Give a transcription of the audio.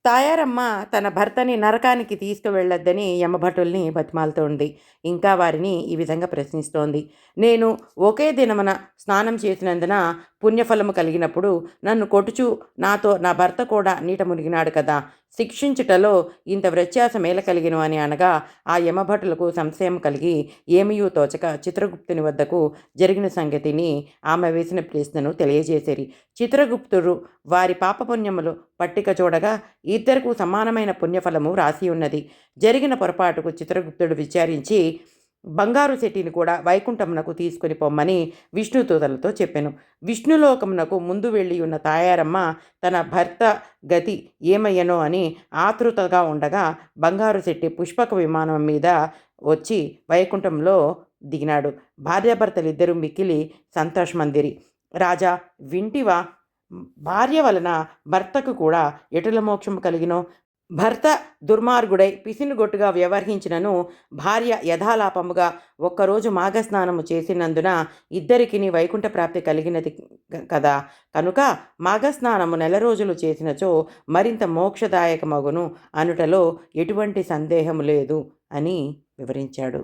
తాయారమ్మ తన భర్తని నరకానికి తీసుకువెళ్ళొద్దని యమభటుల్ని బతిమాలుతోంది. ఇంకా వారిని ఈ విధంగా ప్రశ్నిస్తోంది. నేను ఒకే దినమున స్నానం చేసినందున పుణ్యఫలము కలిగినప్పుడు నన్ను కొట్టుచు నాతో నా భర్త కూడా నీట మునిగినాడు కదా! శిక్షించుటలో ఇంత వ్యత్యాసమేల కలిగెను అని అనగా, ఆ యమభటులకు సంశయం కలిగి ఏమీయూ తోచక చిత్రగుప్తుని వద్దకు జరిగిన సంగతిని ఆమె వేసిన ప్రశ్నను తెలియజేసిరి. చిత్రగుప్తుడు వారి పాపపుణ్యములు పట్టిక చూడగా ఇద్దరకు సమానమైన పుణ్యఫలము రాసి ఉన్నది. జరిగిన పొరపాటుకు చిత్రగుప్తుడు విచారించి బంగారు శెట్టిని కూడా వైకుంఠమునకు తీసుకుని పొమ్మని విష్ణుదూతలతో చెప్పెను. విష్ణులోకమునకు ముందు వెళ్ళి ఉన్న తాయారమ్మ తన భర్త గతి ఏమయ్యనో అని ఆతృతగా ఉండగా, బంగారు శెట్టి పుష్పక విమానం మీద వచ్చి వైకుంఠంలో దిగినాడు. భార్యాభర్తలిద్దరూ మిక్కిలి సంతోషమందిరి. రాజా, వింటివా? భార్య వలన భర్తకు కూడా ఎటుల మోక్షము కలిగినో? భర్త దుర్మార్గుడై పిసినుగొట్టుగా వ్యవహరించినను భార్య యథాలాపముగా ఒక్కరోజు మాఘస్నానము చేసినందున ఇద్దరికిని వైకుంఠ ప్రాప్తి కలిగినది కదా. కనుక మాఘస్నానము 4 రోజులు చేసినచో మరింత మోక్షదాయకమగును అనుటలో ఎటువంటి సందేహము లేదు అని వివరించాడు.